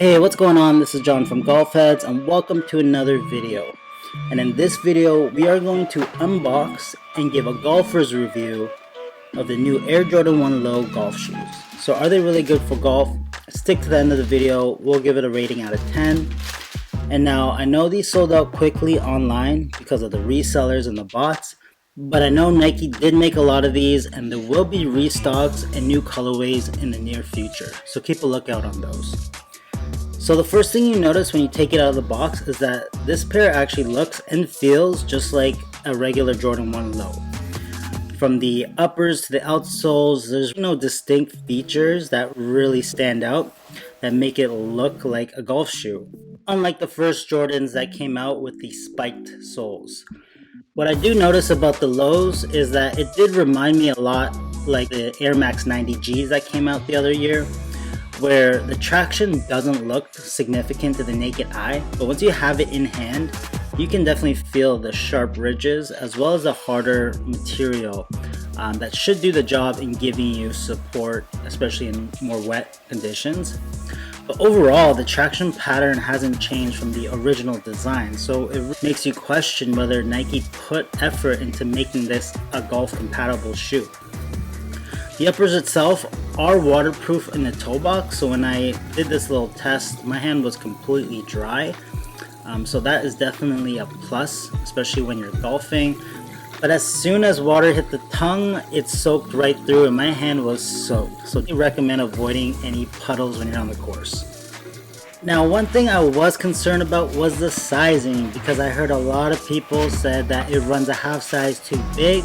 Hey, what's going on? This is John from Golfheadz and welcome to another video. And in this video, we are going to unbox and give a golfer's review of the new Air Jordan 1 Low golf shoes. So are they really good for golf? Stick to the end of the video. We'll give it a rating out of 10. And now, I know these sold out quickly online because of the resellers and the bots, but I know Nike did make a lot of these and there will be restocks and new colorways in the near future. So keep a lookout on those. So the first thing you notice when you take it out of the box is that this pair actually looks and feels just like a regular Jordan 1 Low. From the uppers to the outsoles, there's no distinct features that really stand out that make it look like a golf shoe. Unlike the first Jordans that came out with the spiked soles. What I do notice about the lows is that it did remind me a lot like the Air Max 90Gs that came out the other year, where the traction doesn't look significant to the naked eye, but once you have it in hand, you can definitely feel the sharp ridges as well as the harder material that should do the job in giving you support, especially in more wet conditions. But overall, the traction pattern hasn't changed from the original design, so it makes you question whether Nike put effort into making this a golf compatible shoe. The uppers itself are waterproof in the toe box, so when I did this little test, my hand was completely dry. So that is definitely a plus, especially when you're golfing. But as soon as water hit the tongue, it soaked right through and my hand was soaked. So I recommend avoiding any puddles when you're on the course. Now, one thing I was concerned about was the sizing, because I heard a lot of people said that it runs a half size too big.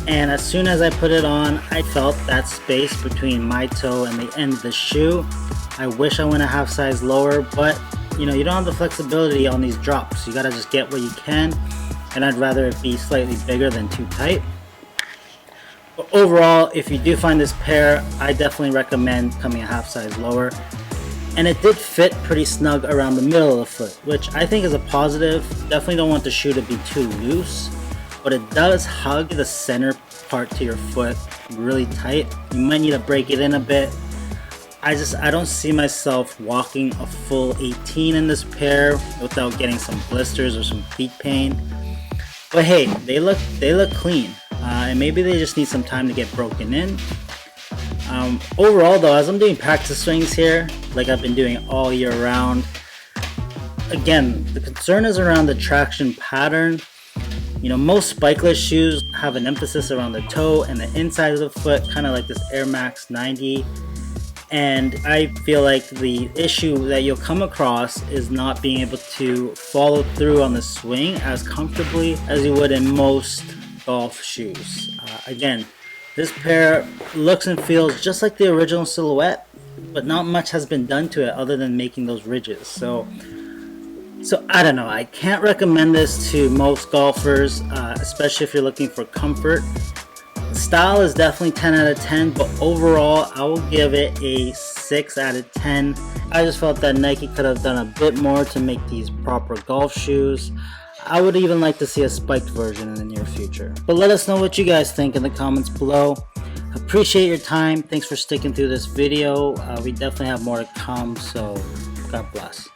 And as soon as I put it on, I felt that space between my toe and the end of the shoe. I wish I went a half size lower, but you know, you don't have the flexibility on these drops. You gotta just get what you can, and I'd rather it be slightly bigger than too tight. But overall, if you do find this pair, I definitely recommend coming a half size lower. And it did fit pretty snug around the middle of the foot, which I think is a positive. Definitely don't want the shoe to be too loose, but it does hug the center part to your foot really tight. You might need to break it in a bit. I don't see myself walking a full 18 in this pair without getting some blisters or some feet pain. But hey, they look clean, and maybe they just need some time to get broken in. Overall though, as I'm doing practice swings here, like I've been doing all year round, again, the concern is around the traction pattern. You know, most spikeless shoes have an emphasis around the toe and the inside of the foot, kind of like this Air Max 90. And I feel like the issue that you'll come across is not being able to follow through on the swing as comfortably as you would in most golf shoes. Again, this pair looks and feels just like the original silhouette, but not much has been done to it other than making those ridges. So I don't know, I can't recommend this to most golfers, especially if you're looking for comfort. Style is definitely 10 out of 10, but overall I will give it a 6 out of 10. I just felt that Nike could have done a bit more to make these proper golf shoes. I would even like to see a spiked version in the near future. But let us know what you guys think in the comments below. Appreciate your time. Thanks for sticking through this video. We definitely have more to come, so God bless.